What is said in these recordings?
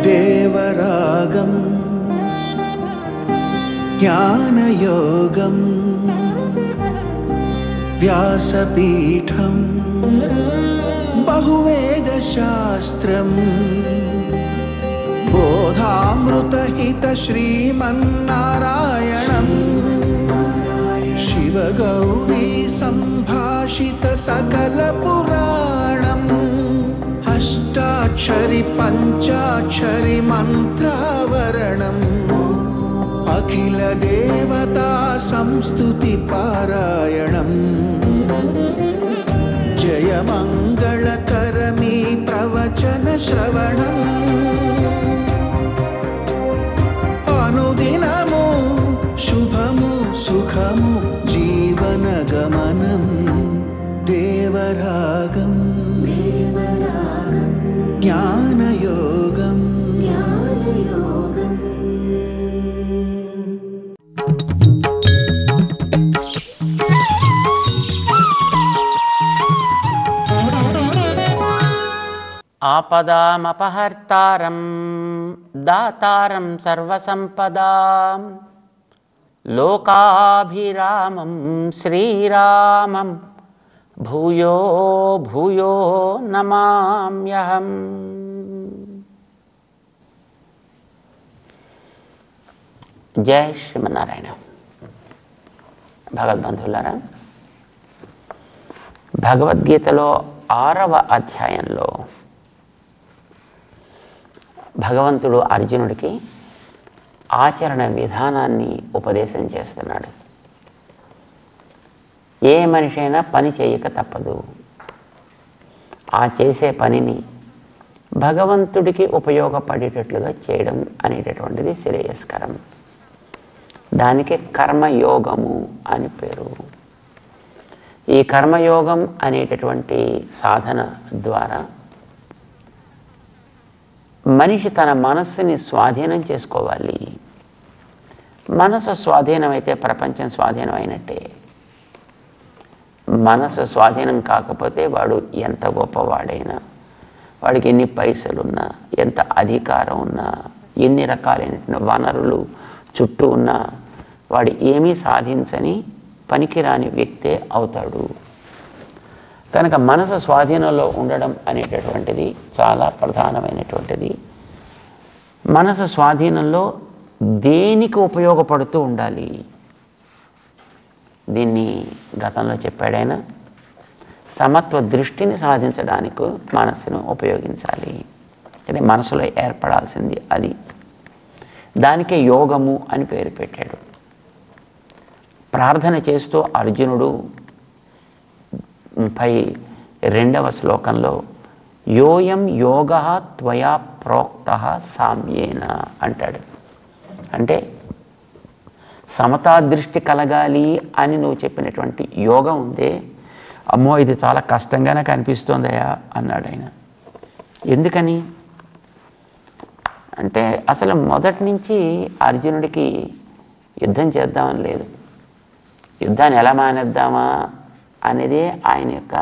దేవరాగం జ్ఞానయోగం వ్యాసపీఠం బహువేదశాస్త్రం బోధామృతహిత శ్రీమన్నారాయణం శివగౌరీ సంభాషిత సకల పురాణం అష్టాక్షరి పంచాక్షరి మంత్రావరణం అఖిల దేవతా సంస్తుతి పారాయణం జయ మంగళకరమీ ప్రవచన శ్రవణం అనుదినము శుభము సుఖము జీవన గమనం దేవరాగం జ్ఞానయోగం ఆపదామపహర్తారం దాతారం సర్వసంపదాం లోకాభిరామం శ్రీరామం భూయో భూయో నమామ్యహం. జై శ్రీమన్నారాయణ. భగవద్బంధువులారా, భగవద్గీతలో 6వ అధ్యాయంలో భగవంతుడు అర్జునుడికి ఆచరణ విధానాన్ని ఉపదేశం చేస్తున్నాడు. ఏ మనిషి అయినా పని చేయక తప్పదు. ఆ చేసే పనిని భగవంతుడికి ఉపయోగపడేటట్లుగా చేయడం అనేటటువంటిది శ్రేయస్కరం. దానికి కర్మయోగము అని పేరు. ఈ కర్మయోగం అనేటటువంటి సాధన ద్వారా మనిషి తన మనస్సుని స్వాధీనం చేసుకోవాలి. మనసు స్వాధీనమైతే ప్రపంచం స్వాధీనం అయినట్టే. మనసు స్వాధీనం కాకపోతే వాడు ఎంత గొప్పవాడైనా, వాడికి ఎన్ని పైసలున్నా, ఎంత అధికారం ఉన్నా, ఎన్ని రకాలైన వనరులు చుట్టూ ఉన్నా, వాడు ఏమీ సాధించని పనికిరాని వ్యక్తే అవుతాడు. కనుక మనసు స్వాధీనంలో ఉండడం అనేటటువంటిది చాలా ప్రధానమైనటువంటిది. మనసు స్వాధీనంలో దేనికి ఉపయోగపడుతూ ఉండాలి. దీన్ని గతంలో చెప్పాడైన సమత్వ దృష్టిని సాధించడానికి మనస్సును ఉపయోగించాలి. అంటే మనసులో ఏర్పడాల్సింది అది. దానికే యోగము అని పేరు పెట్టాడు. ప్రార్థన చేస్తూ అర్జునుడు 32వ శ్లోకంలో యోయం యోగ త్వయా ప్రోక్త సామ్యేన అంటాడు. అంటే సమతా దృష్టి కలగాలి అని నువ్వు చెప్పినటువంటి యోగం ఉందే, అమ్మో ఇది చాలా కష్టంగానే కనిపిస్తోందయా అన్నాడు ఆయన. ఎందుకని అంటే అసలు మొదటి నుంచి అర్జునుడికి యుద్ధం చేద్దామని లేదు. యుద్ధాన్ని ఎలా మానేద్దామా అనేదే ఆయన యొక్క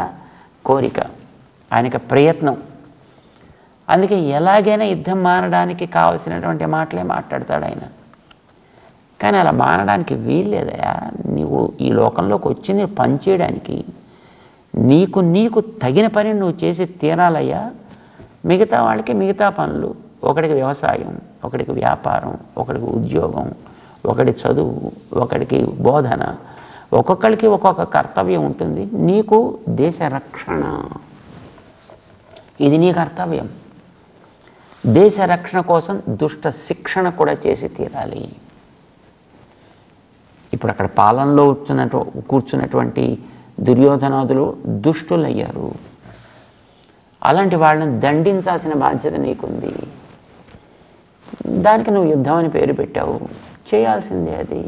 కోరిక, ఆయన యొక్క ప్రయత్నం. అందుకే ఎలాగైనా యుద్ధం మానడానికి కావలసినటువంటి మాటలే మాట్లాడతాడు ఆయన. కానీ అలా మానడానికి వీల్లేదయా. నీవు ఈ లోకంలోకి వచ్చింది పని చేయడానికి. నీకు తగిన పని నువ్వు చేసి తీరాలయ్యా. మిగతా వాళ్ళకి మిగతా పనులు, ఒకడికి వ్యవసాయం, ఒకడికి వ్యాపారం, ఒకడికి ఉద్యోగం, ఒకడి చదువు, ఒకడికి బోధన, ఒక్కొక్కరికి ఒక్కొక్క కర్తవ్యం ఉంటుంది. నీకు దేశ రక్షణ, ఇది నీ కర్తవ్యం. దేశ రక్షణ కోసం దుష్ట శిక్షణ కూడా చేసి తీరాలి. ఇప్పుడు అక్కడ పాలనలో కూర్చున్నటువంటి దుర్యోధనాదులు దుష్టులయ్యారు. అలాంటి వాళ్ళని దండించాల్సిన బాధ్యత నీకుంది. దానికి నువ్వు యుద్ధం అని పేరు పెట్టావు, చేయాల్సిందే అది.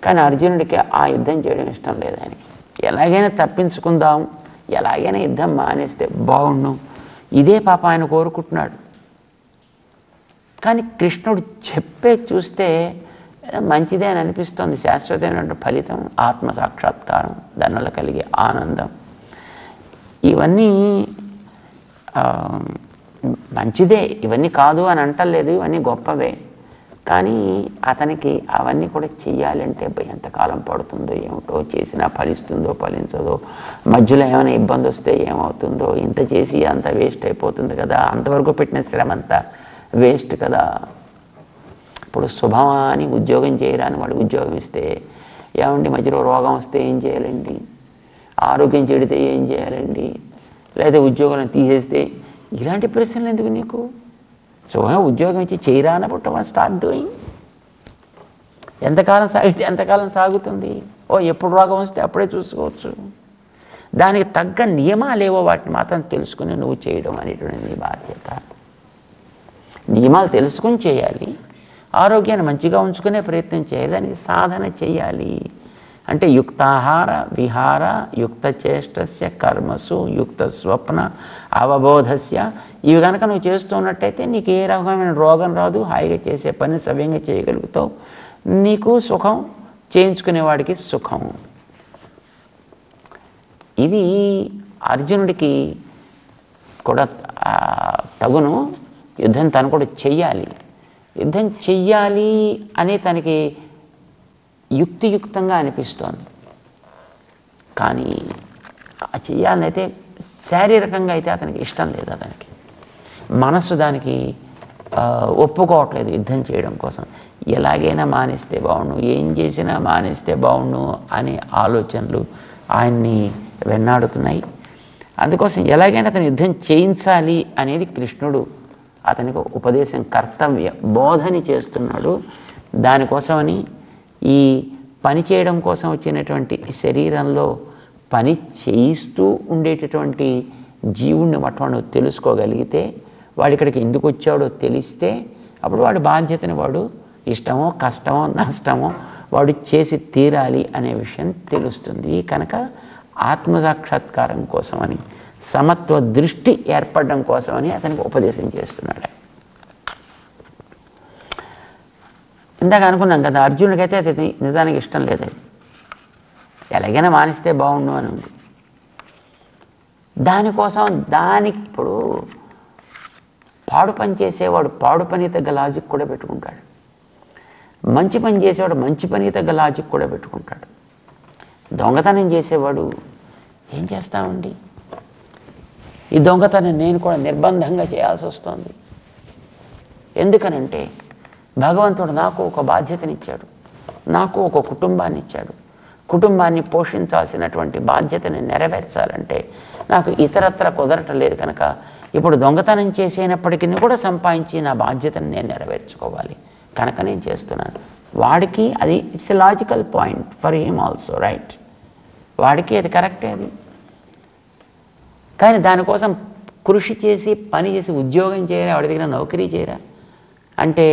కానీ అర్జునుడికి ఆ యుద్ధం చేయడం ఇష్టం లేదు. ఆయనకి ఎలాగైనా తప్పించుకుందాం, ఎలాగైనా యుద్ధం మానేస్తే బాగుండు, ఇదే పాప ఆయన కోరుకుంటున్నాడు. కానీ కృష్ణుడు చెప్పే చూస్తే మంచిదే అని అనిపిస్తుంది. శాశ్వతమైన ఫలితం, ఆత్మ సాక్షాత్కారం, దానివల్ల కలిగే ఆనందం, ఇవన్నీ మంచిదే, ఇవన్నీ కాదు అని అంటలేదు, ఇవన్నీ గొప్పవే. కానీ అతనికి అవన్నీ కూడా చెయ్యాలంటే ఎంతకాలం పడుతుందో ఏమిటో, చేసినా ఫలిస్తుందో ఫలించదో, మధ్యలో ఏమైనా ఇబ్బంది వస్తే ఏమవుతుందో, ఇంత చేసి అంత వేస్ట్ అయిపోతుంది కదా, అంతవరకు పెట్టిన శ్రమ అంతా వేస్ట్ కదా. ఇప్పుడు శుభమా అని ఉద్యోగం చేయరాని వాడు ఉద్యోగం ఇస్తే, ఏమండి మధ్యలో రోగం వస్తే ఏం చేయాలండి, ఆరోగ్యం చెడితే ఏం చేయాలండి, లేదా ఉద్యోగాలను తీసేస్తే, ఇలాంటి ప్రశ్నలు ఎందుకు నీకు? శుభంగా ఉద్యోగం ఇచ్చి చేయరా అన్నప్పుడు స్టార్ట్ డూయింగ్. ఎంతకాలం సాగితే ఎంతకాలం సాగుతుంది? ఎప్పుడు రోగం వస్తే అప్పుడే చూసుకోవచ్చు. దానికి తగ్గ నియమాలేవో వాటిని మాత్రం తెలుసుకుని నువ్వు చేయడం అనేటువంటి నీ బాధ్యత. నియమాలు తెలుసుకుని చేయాలి, ఆరోగ్యాన్ని మంచిగా ఉంచుకునే ప్రయత్నం చేయాలి, దానికి సాధన చేయాలి. అంటే యుక్తాహార విహార యుక్త చేష్టస్య కర్మసు యుక్త స్వప్న అవబోధస్య, ఇవి కనుక నువ్వు చేస్తున్నట్టయితే నీకు ఏ రకమైన రోగం రాదు, హాయిగా చేసే పని సవ్యంగా చేయగలుగుతావు, నీకు సుఖం, చేయించుకునేవాడికి సుఖం. ఇది అర్జునుడికి కూడా తగును. యుద్ధం తను కూడా చెయ్యాలి. యుద్ధం చెయ్యాలి అని తనకి యుక్తియుక్తంగా అనిపిస్తోంది. కానీ చెయ్యాలని అయితే శారీరకంగా అయితే అతనికి ఇష్టం లేదు, అతనికి మనస్సు దానికి ఒప్పుకోవట్లేదు యుద్ధం చేయడం కోసం. ఎలాగైనా మానేస్తే బాగుండు, ఏం చేసినా మానేస్తే బాగుండు అనే ఆలోచనలు ఆయన్ని వెన్నాడుతున్నాయి. అందుకోసం ఎలాగైనా అతను యుద్ధం చేయించాలి అనేది కృష్ణుడు అతనికి ఉపదేశం, కర్తవ్య బోధని చేస్తున్నాడు. దానికోసమని ఈ పని చేయడం కోసం వచ్చినటువంటి శరీరంలో పని చేయిస్తూ ఉండేటటువంటి జీవుణ్ణి మట్టను తెలుసుకోగలిగితే, వాడు ఇక్కడికి ఎందుకు వచ్చాడో తెలిస్తే, అప్పుడు వాడి బాధ్యతని వాడు ఇష్టమో కష్టమో నష్టమో వాడు చేసి తీరాలి అనే విషయం తెలుస్తుంది. కనుక ఆత్మసాక్షాత్కారం కోసమని, సమత్వ దృష్టి ఏర్పడడం కోసమని అతనికి ఉపదేశం చేస్తున్నాడు. ఇందాక అనుకున్నాం కదా, అర్జునుడికైతే అది నిజానికి ఇష్టం లేదు, ఎలాగైనా మానిస్తే బాగుండు అని ఉంది. దానికోసం ఇప్పుడు పాడు పని చేసేవాడు పాడు పని తగ్గ లాజిక్ కూడా పెట్టుకుంటాడు, మంచి పని చేసేవాడు మంచి పని తగ్గ లాజిక్ కూడా పెట్టుకుంటాడు. దొంగతనం చేసేవాడు ఏం చేస్తామండి, ఈ దొంగతనం నేను కూడా నిర్బంధంగా చేయాల్సి వస్తుంది. ఎందుకనంటే భగవంతుడు నాకు ఒక బాధ్యతనిచ్చాడు, నాకు ఒక కుటుంబాన్ని ఇచ్చాడు. కుటుంబాన్ని పోషించాల్సినటువంటి బాధ్యతని నెరవేర్చాలంటే నాకు ఇతరత్ర కుదరటలేదు. కనుక ఇప్పుడు దొంగతనం చేసేనప్పటికీ కూడా సంపాదించి నా బాధ్యతను నేను నెరవేర్చుకోవాలి, కనుక నేను చేస్తున్నాను. వాడికి అది it's a logical point for him also, right? వాడికి అది కరెక్టే అది. కానీ దానికోసం కృషి చేసి పని చేసి ఉద్యోగం చేయరా, వాడి దగ్గర నౌకరీ చేయరా అంటే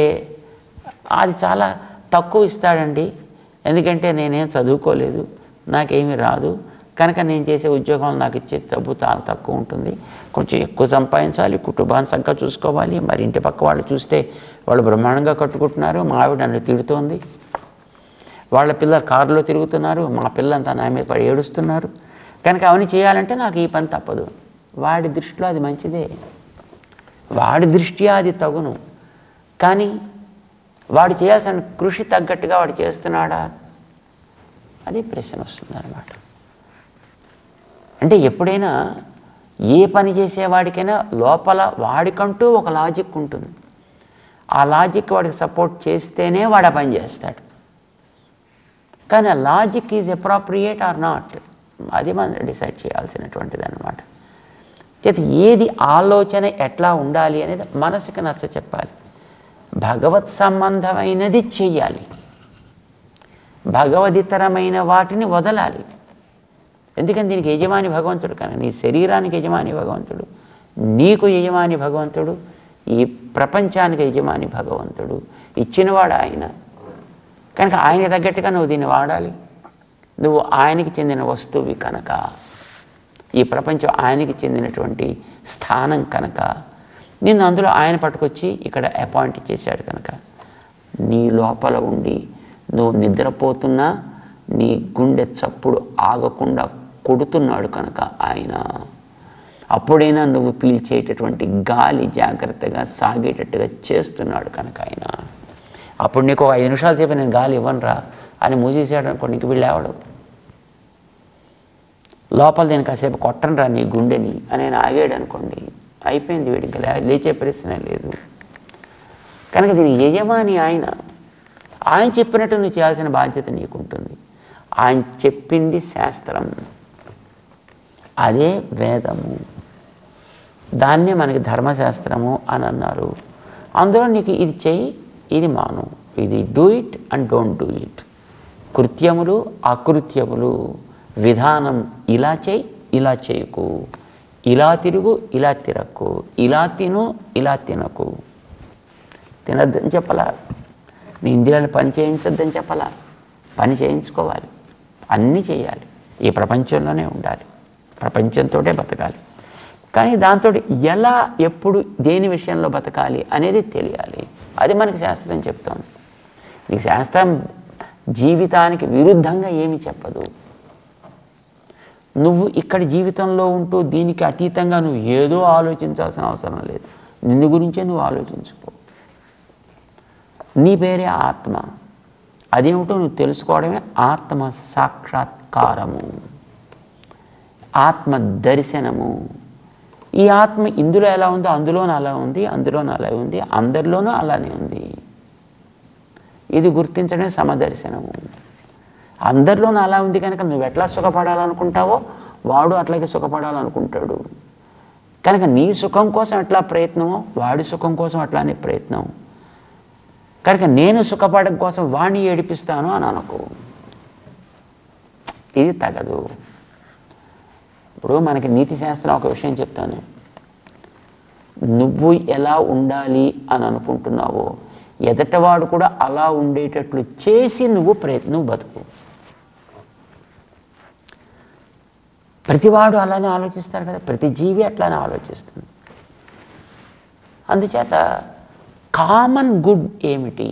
అది చాలా తక్కువ ఇస్తాడండి. ఎందుకంటే నేనేం చదువుకోలేదు, నాకేమీ రాదు, కనుక నేను చేసే ఉద్యోగంలో నాకు ఇచ్చే డబ్బు చాలా తక్కువ ఉంటుంది, కొంచెం ఎక్కువ సంపాదించాలి, కుటుంబాన్ని చక్కగా చూసుకోవాలి. మరి ఇంటి పక్క వాళ్ళు చూస్తే వాళ్ళు బ్రహ్మాండంగా కట్టుకుంటున్నారు, మా ఆవిడ నన్ను తిడుతోంది, వాళ్ళ పిల్లలు కారులో తిరుగుతున్నారు, మా పిల్లలంతా నా మీద పడి ఏడుస్తున్నారు, కనుక అవన్నీ చేయాలంటే నాకు ఈ పని తప్పదు. వాడి దృష్టిలో అది మంచిదే, వాడి దృష్ట్యా అది తగును. కానీ వాడు చేయాల్సిన కృషి తగ్గట్టుగా వాడు చేస్తున్నాడా, అది ప్రశ్న వస్తుందన్నమాట. అంటే ఎప్పుడైనా ఏ పని చేసేవాడికైనా లోపల వాడికంటూ ఒక లాజిక్ ఉంటుంది. ఆ లాజిక్ వాడికి సపోర్ట్ చేస్తేనే వాడు ఆ పని చేస్తాడు. కానీ ఆ logic is inappropriate or not, అది మనం డిసైడ్ చేయాల్సినటువంటిది అన్నమాట. చేత ఏది ఆలోచన ఎట్లా ఉండాలి అనేది మనసుకి నచ్చ చెప్పాలి. భగవత్ సంబంధమైనది చెయ్యాలి, భగవదితరమైన వాటిని వదలాలి. ఎందుకని దీనికి యజమాని భగవంతుడు, కానీ నీ శరీరానికి యజమాని భగవంతుడు, నీకు యజమాని భగవంతుడు, ఈ ప్రపంచానికి యజమాని భగవంతుడు, ఇచ్చినవాడు ఆయన. కనుక ఆయనకి తగ్గట్టుగా నువ్వు దీన్ని వాడాలి. నువ్వు ఆయనకి చెందిన వస్తువువి కనుక, ఈ ప్రపంచం ఆయనకి చెందినటువంటి స్థానం కనుక, నిన్ను అందులో ఆయన పట్టుకొచ్చి ఇక్కడ అపాయింట్ చేశాడు కనుక, నీ లోపల ఉండి నువ్వు నిద్రపోతున్నా నీ గుండె చప్పుడు ఆగకుండా కొడుతున్నాడు కనుక ఆయన. అప్పుడైనా నువ్వు పీల్చేటటువంటి గాలి జాగ్రత్తగా సాగేటట్టుగా చేస్తున్నాడు కనుక ఆయన. అప్పుడు నీకు ఒక 5 నిమిషాల సేపు నేను గాలి ఇవ్వనురా అని మూసేసాడు అనుకోండి, ఇంక వీళ్ళు లేవడు. లోపల నేను కాసేపు కొట్టనురా నీ గుండెని అని ఆయన ఆగాడు అనుకోండి, అయిపోయింది, వీడికి లేచే ప్రశ్న లేదు. కనుక దీని యజమాని ఆయన. ఆయన చెప్పినట్టు నువ్వు చేయాల్సిన బాధ్యత నీకుంటుంది. ఆయన చెప్పింది శాస్త్రం, అదే వేదము. దాన్నే మనకి ధర్మశాస్త్రము అని అన్నారు. అందులో నీకు ఇది చెయ్యి, ఇది మాను, ఇది do it and don't do it. కృత్యములు అకృత్యములు, విధానం ఇలా చెయ్యి, ఇలా చేయకు, ఇలా తిరుగు, ఇలా తిరక్కు, ఇలా తిను, ఇలా తినకు. తినద్దని చెప్పాలా, నీ ఇంద్రియాలను పని చేయించొద్దని చెప్పాలా, పని చేయించుకోవాలి, అన్నీ చేయాలి, ఈ ప్రపంచంలోనే ఉండాలి, ప్రపంచంతోటే బతకాలి. కానీ దాంతో ఎలా, ఎప్పుడు, దేని విషయంలో బతకాలి అనేది తెలియాలి. అది మనకి శాస్త్రం చెప్తోంది. నీకు శాస్త్రం జీవితానికి విరుద్ధంగా ఏమీ చెప్పదు. నువ్వు ఇక్కడ జీవితంలో ఉంటూ దీనికి అతీతంగా నువ్వు ఏదో ఆలోచించాల్సిన అవసరం లేదు. నిన్ను గురించే నువ్వు ఆలోచించుకో. నీ పేరే ఆత్మ. అదేమిటో నువ్వు తెలుసుకోవడమే ఆత్మ సాక్షాత్కారము, ఆత్మ దర్శనము. ఈ ఆత్మ ఇందులో ఎలా ఉందో అందులోనూ అలా ఉంది, అందులోనూ అలా ఉంది, అందరిలోనూ అలానే ఉంది. ఇది గుర్తించడమే సమదర్శనము. అందరిలోనూ అలా ఉంది కనుక నువ్వు ఎట్లా సుఖపడాలనుకుంటావో వాడు అట్లాగే సుఖపడాలనుకుంటాడు. కనుక నీ సుఖం కోసం ఎట్లా ప్రయత్నమో వాడి సుఖం కోసం అట్లానే ప్రయత్నం. కనుక నేను సుఖపడడం కోసం వాడిని ఏడిపిస్తాను అని అనుకో, ఇది తగదు. ఇప్పుడు మనకి నీతి శాస్త్రం ఒక విషయం చెప్తాను. నువ్వు ఎలా ఉండాలి అని అనుకుంటున్నావో ఎదటవాడు కూడా అలా ఉండేటట్లు చేసి నువ్వు ప్రయత్నం బతుకు. ప్రతివాడు అలానే ఆలోచిస్తాడు కదా, ప్రతి జీవి అట్లానే ఆలోచిస్తుంది. అందుచేత కామన్ గుడ్ ఏమిటి,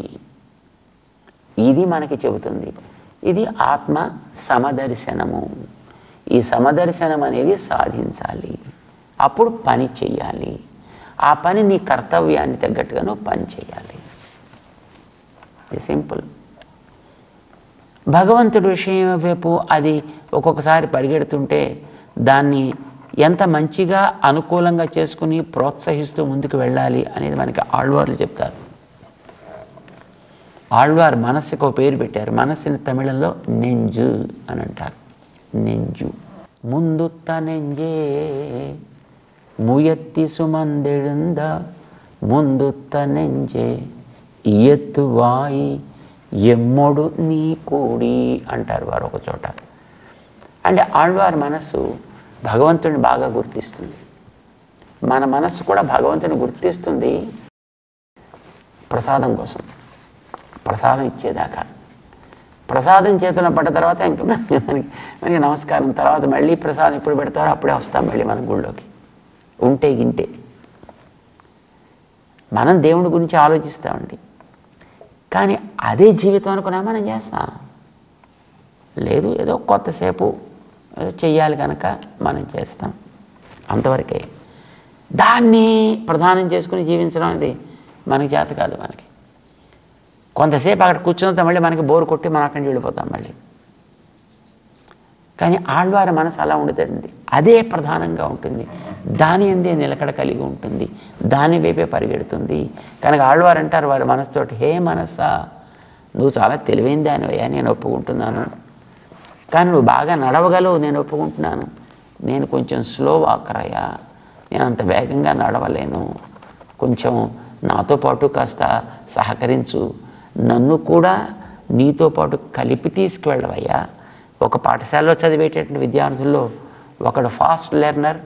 ఇది మనకి చెబుతుంది. ఇది ఆత్మ సమదర్శనము. ఈ సమదర్శనం అనేది సాధించాలి, అప్పుడు పని చెయ్యాలి. ఆ పని నీ కర్తవ్యాన్ని తగ్గట్టుగా నువ్వు పని చేయాలి. ఇది సింపుల్. భగవంతుడి విషయం వైపు అది ఒక్కొక్కసారి పరిగెడుతుంటే దాన్ని ఎంత మంచిగా అనుకూలంగా చేసుకుని ప్రోత్సహిస్తూ ముందుకు వెళ్ళాలి అనేది మనకి ఆళ్వార్లు చెప్తారు. ఆళ్వార్ మనస్సుకు ఒక పేరు పెట్టారు. మనస్సుని తమిళంలో నెంజు అని అంటారు. నెంజు. ముందుత్త నెంజే ముయత్తి సుమందెழுந்த ముందుత్త నెంజే ఇయత్తు వాయి ఎమ్మొడు నీ కూడి అంటారు వారు ఒక చోట. అంటే ఆళ్వార్ మనస్సు భగవంతుడిని బాగా గుర్తిస్తుంది. మన మనస్సు కూడా భగవంతుని గుర్తిస్తుంది ప్రసాదం కోసం, ప్రసాదం ఇచ్చేదాకా. ప్రసాదం చేతున పడ్డ తర్వాత ఇంక మనకి నమస్కారం, తర్వాత మళ్ళీ ప్రసాదం ఎప్పుడు పెడతారో అప్పుడే వస్తాం మళ్ళీ మన గుళ్ళోకి. ఉంటే గింటే మనం దేవుడి గురించి ఆలోచిస్తామండి, కానీ అదే జీవితం అనుకున్నా మనం చేస్తాం లేదు. ఏదో కొత్తసేపు ఏదో చెయ్యాలి కనుక మనం చేస్తాం, అంతవరకే. దాన్ని ప్రధానం చేసుకుని జీవించడం అనేది మనకి చేత కాదు. మనకి కొంతసేపు అక్కడ కూర్చున్నంత మళ్ళీ మనకి బోరు కొట్టి మనం అక్కడి నుంచి వెళ్ళిపోతాం మళ్ళీ. కానీ ఆళ్వారి మనసు అలా ఉండదండి, అదే ప్రధానంగా ఉంటుంది, దాని అందే నిలకడ కలిగి ఉంటుంది, దాని వైపే పరిగెడుతుంది. కనుక ఆళ్వారు అంటారు వారి మనసుతోటి, హే మనసా, నువ్వు చాలా తెలివైన దానివయ్యా, నేను ఒప్పుకుంటున్నాను. కానీ నువ్వు బాగా నడవగలవు, నేను ఒప్పుకుంటున్నాను. నేను కొంచెం స్లో వాకర్ అయ్యా, నేను అంత వేగంగా నడవలేను. కొంచెం నాతో పాటు కాస్త సహకరించు, నన్ను కూడా నీతో పాటు కలిపి తీసుకువెళ్ళవయ్యా. ఒక పాఠశాలలో చదివేటటువంటి విద్యార్థుల్లో ఒకడు ఫాస్ట్ లెర్నర్,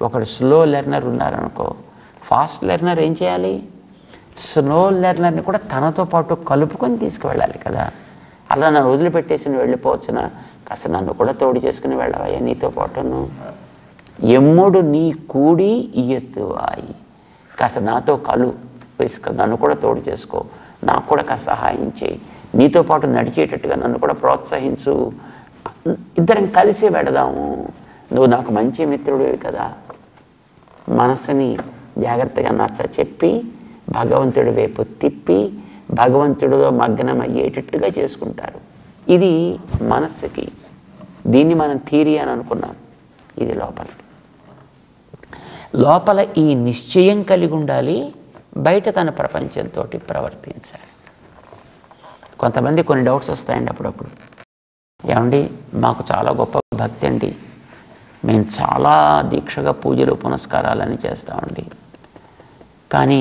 ఒకడు స్లో లెర్నర్ ఉన్నారనుకో. ఫాస్ట్ లెర్నర్ ఏం చేయాలి? స్లో లెర్నర్ని కూడా తనతో పాటు కలుపుకొని తీసుకువెళ్ళాలి కదా. అలా నన్ను వదిలిపెట్టేసి నువ్వు వెళ్ళిపోవచ్చునా, కాస్త నన్ను కూడా తోడు చేసుకుని వెళ్ళవయ్యా నీతో పాటును. ఎమ్ముడు నీ కూడి ఇయ్యెత్తువాయి, కాస్త నాతో కలు వేసుకో, నన్ను కూడా తోడు చేసుకో, నాకు కూడా కాస్త సహాయం చేయి, నీతో పాటు నడిచేటట్టుగా నన్ను కూడా ప్రోత్సహించు, ఇద్దరం కలిసి పెడదాము, నువ్వు నాకు మంచి మిత్రుడివి కదా. మనసుని జాగ్రత్తగా నచ్చ చెప్పి భగవంతుడి వైపు తిప్పి భగవంతుడిలో మగ్నం అయ్యేటట్టుగా చేసుకుంటారు. ఇది మనస్సుకి. దీన్ని మనం థియరీ అని అనుకున్నాం. ఇది లోపల ఈ నిశ్చయం కలిగి ఉండాలి, బయట తన ప్రపంచంతో ప్రవర్తించాలి. కొంతమంది కొన్ని డౌట్స్ వస్తాయండి అప్పుడప్పుడు. ఏమండి మాకు చాలా గొప్ప భక్తి అండి, మేము చాలా దీక్షగా పూజలు పునస్కారాలని చేస్తామండి, కానీ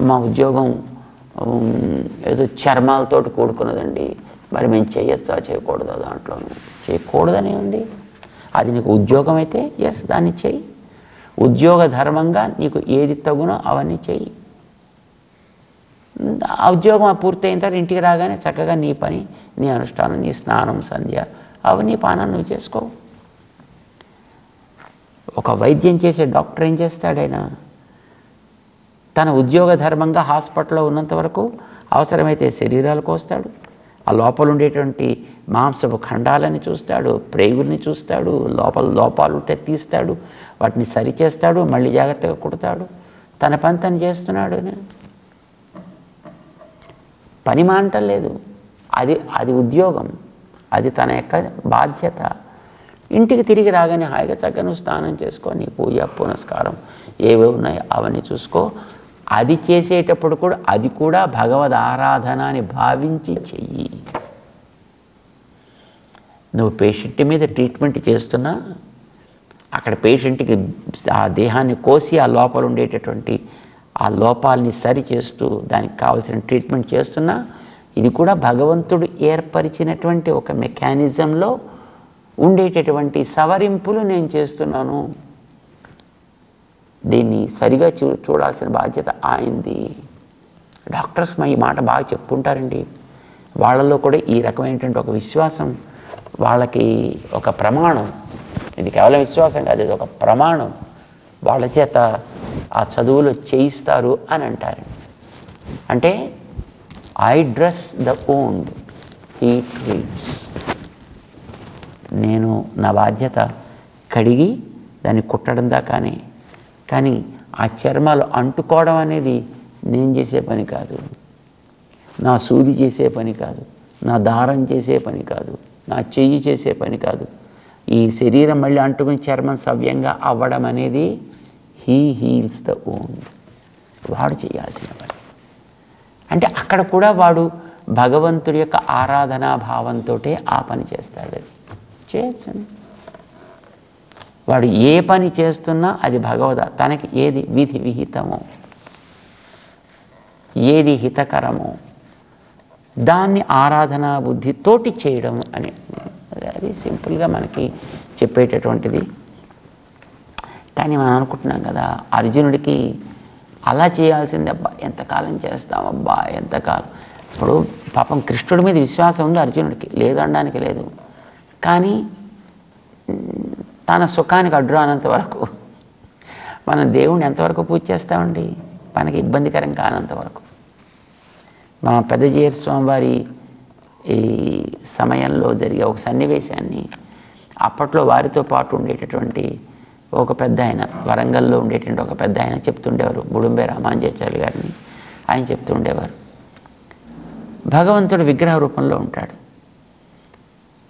మా ఉద్యోగం ఏదో చర్మాలతోటి కూడుకున్నదండి, మరి మేము చేయొచ్చా చేయకూడదా? దాంట్లో చేయకూడదనే ఉంది. అది నీకు ఉద్యోగం అయితే ఎస్ దాన్ని చెయ్యి, ఉద్యోగ ధర్మంగా నీకు ఏది తగునో అవన్నీ చెయ్యి. ఆ ఉద్యోగం పూర్తయిన తర్వాత ఇంటికి రాగానే చక్కగా నీ పని, నీ అనుష్ఠానం, నీ స్నానం, సంధ్య అవన్నీ పానాన్ని నువ్వు చేసుకో. ఒక వైద్యం చేసే డాక్టర్ ఏం చేస్తాడైనా తన ఉద్యోగ ధర్మంగా హాస్పిటల్లో ఉన్నంత వరకు అవసరమైతే శరీరాలు కోస్తాడు, ఆ లోపల ఉండేటువంటి మాంసపు ఖండాలని చూస్తాడు, ప్రేగుల్ని చూస్తాడు, లోపాలు ఉంటే తీస్తాడు, వాటిని సరిచేస్తాడు, మళ్ళీ జాగ్రత్తగా కుడతాడు. తన పని తను చేస్తున్నాడు. పని మాంటలేదు, అది ఉద్యోగం, అది తన యొక్క బాధ్యత. ఇంటికి తిరిగి రాగానే హాయిగా చక్కగా నువ్వు స్నానం చేసుకో, నీ పూజ పునస్కారం ఏవే ఉన్నాయో అవన్నీ చూసుకో. అది చేసేటప్పుడు కూడా అది కూడా భగవద్ ఆరాధన అని భావించి చెయ్యి. నువ్వు పేషెంట్ మీద ట్రీట్మెంట్ చేస్తున్నా, అక్కడ పేషెంట్కి ఆ దేహాన్ని కోసి ఆ లోపల ఉండేటటువంటి ఆ లోపాలని సరి చేస్తూ దానికి కావలసిన ట్రీట్మెంట్ చేస్తున్నా, ఇది కూడా భగవంతుడు ఏర్పరిచినటువంటి ఒక మెకానిజంలో ఉండేటటువంటి సవరింపులు నేను చేస్తున్నాను. దీన్ని సరిగా చూడాల్సిన బాధ్యత ఆయనది. డాక్టర్స్ ఈ మాట బాగా చెప్పుకుంటారండి. వాళ్ళల్లో కూడా ఈ రకమైనటువంటి ఒక విశ్వాసం, వాళ్ళకి ఒక ప్రమాణం. ఇది కేవలం విశ్వాసం కాదు, ఇది ఒక ప్రమాణం. వాళ్ళ చేత ఆ చదువులో చేయిస్తారు అని అంటారు. అంటే I dress the wound, he treats. నేను నా బాధ్యత కడిగి దాన్ని కుట్టడం దాకానే, కానీ ఆ చర్మాలు అంటుకోవడం అనేది నేను చేసే పని కాదు, నా సూది చేసే పని కాదు, నా దారం చేసే పని కాదు, నా చెయ్యి చేసే పని కాదు. ఈ శరీరం మళ్ళీ అంటుకుని చర్మం సవ్యంగా అవ్వడం అనేది హీ హీల్స్ ద ఓండ్, వాడు చేయాల్సిన పని. అంటే అక్కడ కూడా వాడు భగవంతుడి యొక్క ఆరాధనా భావంతో ఆ పని చేస్తాడు. చేయొచ్చండి. వాడు ఏ పని చేస్తున్నా అది భగవద, తనకి ఏది విధి విహితమో, ఏది హితకరమో దాన్ని ఆరాధనా బుద్ధితోటి చేయడం అని, అది సింపుల్గా మనకి చెప్పేటటువంటిది. కానీ మనం అనుకుంటున్నాం కదా, అర్జునుడికి అలా చేయాల్సింది, అబ్బా ఎంతకాలం చేస్తామబ్బా ఎంతకాలం. ఇప్పుడు పాపం కృష్ణుడి మీద విశ్వాసం ఉంది అర్జునుడికి, లేదు అనడానికి లేదు. కానీ తన సుఖానికి అడ్డు రానంత వరకు మనం దేవుణ్ణి ఎంతవరకు పూజ చేస్తామండి, మనకి ఇబ్బందికరం కానంత వరకు. మా పెద్దజీయర్ స్వామివారి ఈ సమయంలో జరిగే ఒక సన్నివేశాన్ని అప్పట్లో వారితో పాటు ఉండేటటువంటి ఒక పెద్ద ఆయన, వరంగల్లో ఉండేటువంటి ఒక పెద్ద ఆయన చెప్తుండేవారు, బుడుంబే రామాంజాచార్య గారిని. ఆయన చెప్తుండేవారు, భగవంతుడు విగ్రహ రూపంలో ఉంటాడు,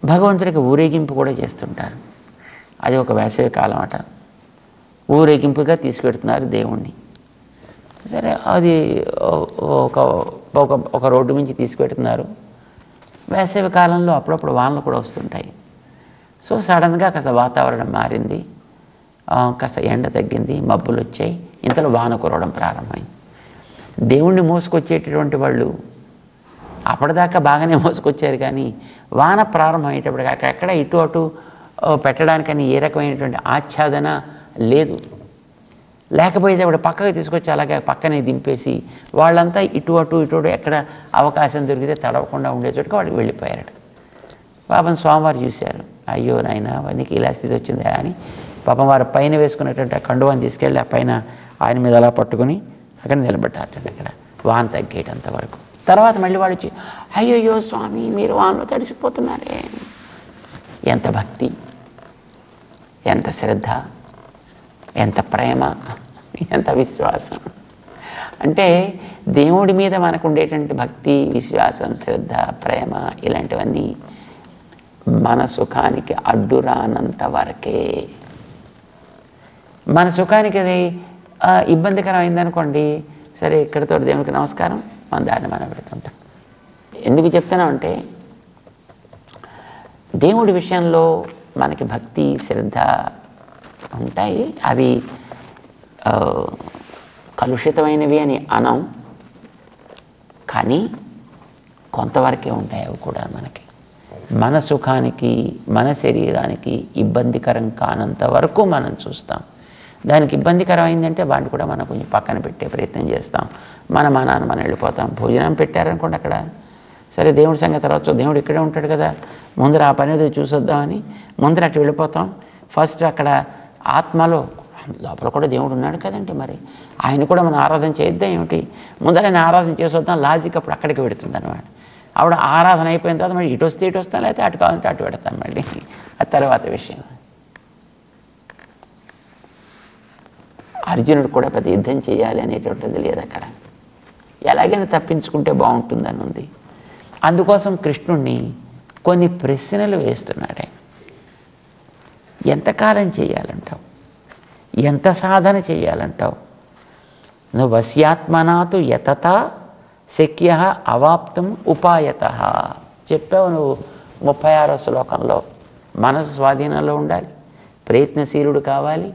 భగవంతుడికి ఊరేగింపు కూడా చేస్తుంటారు. అది ఒక వేసవి కాలం అట, ఊరేగింపుగా తీసుకెడుతున్నారు దేవుణ్ణి. సరే, అది ఒక రోడ్డు నుంచి తీసుకెడుతున్నారు. వేసవి కాలంలో అప్పుడప్పుడు వానలు కూడా వస్తుంటాయి. సో సడన్గా కాస్త వాతావరణం మారింది, కాస్త ఎండ తగ్గింది, మబ్బులు వచ్చాయి, ఇంతలో వాన కురవడం ప్రారంభమైంది. దేవుణ్ణి మోసుకొచ్చేటటువంటి వాళ్ళు అప్పటిదాకా బాగానే మోసుకొచ్చారు, కానీ వాన ప్రారంభమయ్యేటప్పటికి అక్కడెక్కడ ఇటు అటు పెట్టడానికని ఏ రకమైనటువంటి ఆచ్ఛాదన లేదు. లేకపోతే అప్పుడు పక్కకు తీసుకొచ్చి అలాగే పక్కనే దింపేసి వాళ్ళంతా ఇటు అటు ఎక్కడ అవకాశం దొరికితే తడవకుండా ఉండే చోటుకి వాళ్ళు వెళ్ళిపోయారట. పాపం స్వామివారు చూశారు, అయ్యో నాయన నీకు ఇలా స్థితి వచ్చిందా అని. పాపం వారు పైన వేసుకున్నటువంటి ఆ కండువాన్ని తీసుకెళ్ళి ఆ పైన ఆయన మీద అలా పట్టుకుని అక్కడ నిలబెట్టారటండి. అక్కడ వాన తగ్గేటంత వరకు. తర్వాత మళ్ళీ వాడు వచ్చి, అయ్యయ్యో స్వామి మీరు వానలో తడిసిపోతున్నారే. ఎంత భక్తి, ఎంత శ్రద్ధ, ఎంత ప్రేమ, ఎంత విశ్వాసం. అంటే దేవుడి మీద మనకు ఉండేటువంటి భక్తి, విశ్వాసం, శ్రద్ధ, ప్రేమ ఇలాంటివన్నీ మన సుఖానికి అడ్డు రానంత వరకే. మన సుఖానికి అది ఇబ్బందికరం అయిందనుకోండి, సరే ఇక్కడితో దేవుడికి నమస్కారం, మన దాన్ని మనం పెడుతుంటాం. ఎందుకు చెప్తున్నామంటే దేవుడి విషయంలో మనకి భక్తి, శ్రద్ధ ఉంటాయి. అవి కలుషితమైనవి అని అనం, కానీ కొంతవరకే ఉంటాయి. అవి కూడా మనకి మన సుఖానికి, మన శరీరానికి ఇబ్బందికరం కానంత వరకు మనం చూస్తాం. దానికి ఇబ్బందికరం అయిందంటే వాడిని కూడా మనం కొంచెం పక్కన పెట్టే ప్రయత్నం చేస్తాం. మనం వెళ్ళిపోతాం. భోజనం పెట్టారనుకోండి అక్కడ, సరే దేవుడి సంగతి తర్వాత, దేవుడు ఇక్కడే ఉంటాడు కదా, ముందర ఆ పని ఏదో చూసొద్దామని ముందర అటు వెళ్ళిపోతాం. ఫస్ట్ అక్కడ ఆత్మలో లోపల కూడా దేవుడు ఉన్నాడు కదండి, మరి ఆయన కూడా మనం ఆరాధన చేద్దాం ఏమిటి, ముందర ఆయన ఆరాధన చేసొద్దాం లాజిక్ అప్పుడు అక్కడికి పెడుతుంది అనమాట. ఆవిడ ఆరాధన అయిపోయిన తర్వాత మళ్ళీ ఇటు వస్తే ఇటు వస్తాం, లేకపోతే అటు కావాలంటే అటు పెడతాను మళ్ళీ, అది తర్వాత విషయం. అర్జునుడు కూడా పెద్ద యుద్ధం చేయాలి అనేటువంటిది లేదు అక్కడ, ఎలాగైనా తప్పించుకుంటే బాగుంటుందని ఉంది. అందుకోసం కృష్ణుణ్ణి కొన్ని ప్రశ్నలు వేస్తున్నాడే. ఎంతకాలం చేయాలంటావు, ఎంత సాధన చేయాలంటావు, నువ్వు వశ్యాత్మనాతు యతత శక్య అవాప్తం ఉపాయత చెప్పావు. నువ్వు 36వ శ్లోకంలో మనసు స్వాధీనంలో ఉండాలి, ప్రయత్నశీలుడు కావాలి,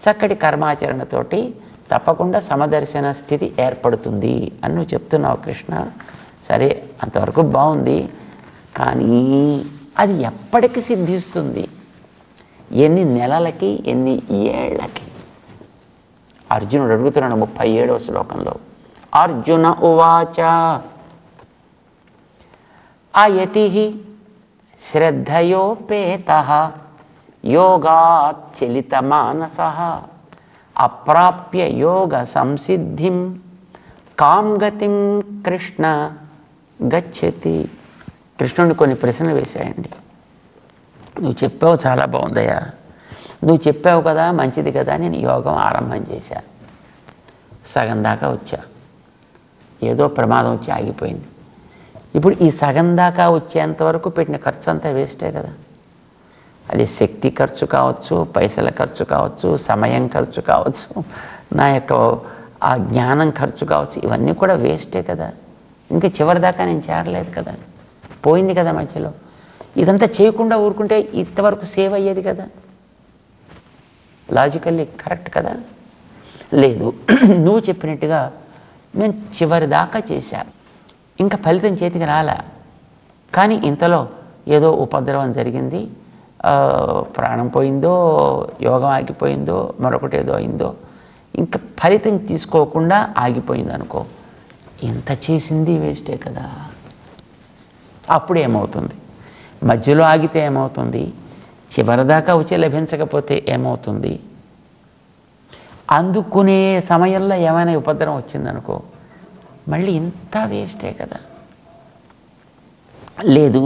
చక్కటి కర్మాచరణతోటి తప్పకుండా సమదర్శన స్థితి ఏర్పడుతుంది అని నువ్వు చెప్తున్నావు కృష్ణ. సరే, అంతవరకు బాగుంది, కానీ అది ఎప్పటికి సిద్ధిస్తుంది, ఎన్ని నెలలకి, ఎన్ని ఏళ్ళకి? అర్జునుడు అడుగుతున్నాడు 37వ శ్లోకంలో. అర్జున ఉవాచ అయతి శ్రద్ధయోపేతః యోగాత్ చలితమానసః అప్రాప్య యోగ సంసిద్ధిం కాం గతిం కృష్ణ గచ్చతి. కృష్ణుడిని కొన్ని ప్రశ్నలు వేశాయండి. నువ్వు చెప్పావు చాలా బాగుందయ్యా, నువ్వు చెప్పావు కదా మంచిది కదా, నేను యోగం ఆరంభం చేశాను, సగం దాకా వచ్చా, ఏదో ప్రమాదం వచ్చి ఆగిపోయింది. ఇప్పుడు ఈ సగం దాకా వచ్చేంతవరకు పెట్టిన ఖర్చు అంతా వేస్టే కదా. అది శక్తి ఖర్చు కావచ్చు, పైసల ఖర్చు కావచ్చు, సమయం ఖర్చు కావచ్చు, నా యొక్క ఆ జ్ఞానం ఖర్చు కావచ్చు, ఇవన్నీ కూడా వేస్టే కదా. ఇంకా చివరిదాకా నేను చేరలేదు కదా, పోయింది కదా మధ్యలో. ఇదంతా చేయకుండా ఊరుకుంటే ఇంతవరకు సేవ్ అయ్యేది కదా, లాజికల్లీ కరెక్ట్ కదా. లేదు, నువ్వు చెప్పినట్టుగా నేను చివరి దాకా చేశాను, ఇంకా ఫలితం చేతికి రాలా, కానీ ఇంతలో ఏదో ఉపద్రవం జరిగింది, ప్రాణం పోయిందో, యోగం ఆగిపోయిందో, మరొకటి ఏదో అయిందో, ఇంకా ఫలితం తీసుకోకుండా ఆగిపోయింది అనుకో, ఎంత చేసింది వేస్టే కదా. అప్పుడు ఏమవుతుంది, మధ్యలో ఆగితే ఏమవుతుంది, చివరిదాకా వచ్చి లభించకపోతే ఏమవుతుంది, అందుకునే సమయంలో ఏమైనా ఉపద్రవం వచ్చిందనుకో, మళ్ళీ ఇంత వేస్టే కదా. లేదు,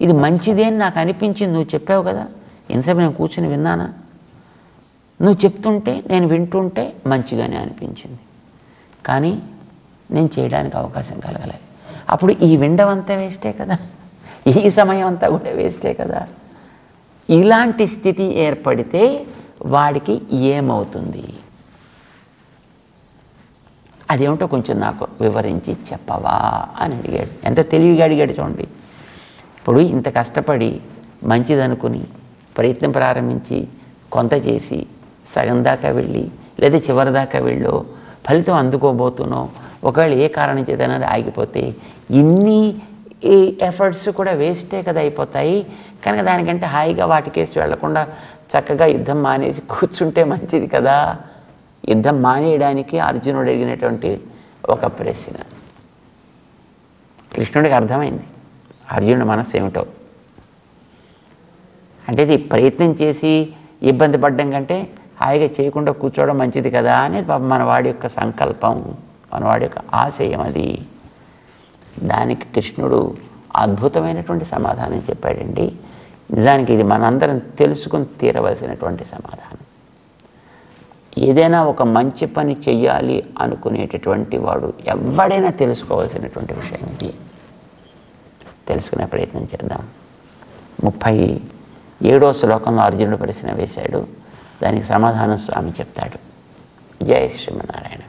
ఇది మంచిదే అని నాకు అనిపించింది, నువ్వు చెప్పావు కదా, ఎంతసేపు నేను కూర్చుని విన్నానా, నువ్వు చెప్తుంటే నేను వింటుంటే మంచిగానే అనిపించింది, కానీ నేను చేయడానికి అవకాశం కలగలేదు. అప్పుడు ఈ వినడం వేస్టే కదా, ఈ సమయం అంతా కూడా వేస్టే కదా. ఇలాంటి స్థితి ఏర్పడితే వాడికి ఏమవుతుంది, అదేమిటో కొంచెం నాకు వివరించి చెప్పవా అని అడిగాడు. ఎంత తెలివిగా అడిగాడు చూడండి. ఇప్పుడు ఇంత కష్టపడి మంచిదనుకుని ప్రయత్నం ప్రారంభించి కొంత చేసి సగం దాకా వెళ్ళి లేదా చివరి దాకా వెళ్ళో ఫలితం అందుకోబోతున్నో, ఒకవేళ ఏ కారణం చేతనది ఆగిపోతే ఇన్ని ఎఫర్ట్స్ కూడా వేస్టే కదా అయిపోతాయి. కనుక దానికంటే హాయిగా వాటికేసి వెళ్లకుండా చక్కగా యుద్ధం మానేసి కూర్చుంటే మంచిది కదా. యుద్ధం మానేయడానికి అర్జునుడు అడిగినటువంటి ఒక ప్రశ్న కృష్ణుడికి అర్థమైంది, అర్జునుడి మనస్సు ఏమిటో. అంటే ఇది ప్రయత్నం చేసి ఇబ్బంది పడడం కంటే హాయిగా చేయకుండా కూర్చోవడం మంచిది కదా అనేది పాపం మన వాడి యొక్క సంకల్పం, మన వాడి యొక్క ఆశయం అది. దానికి కృష్ణుడు అద్భుతమైనటువంటి సమాధానం చెప్పాడండి. నిజానికి ఇది మనందరం తెలుసుకుని తీరవలసినటువంటి సమాధానం. ఏదైనా ఒక మంచి పని చెయ్యాలి అనుకునేటటువంటి వాడు ఎవడైనా తెలుసుకోవాల్సినటువంటి విషయం ఇది. తెలుసుకునే ప్రయత్నం చేద్దాం. 37వ శ్లోకంలో అర్జునుడు ప్రశ్న వేశాడు. దానికి సమాధానం స్వామి చెప్తాడు. జై శ్రీమన్నారాయణ.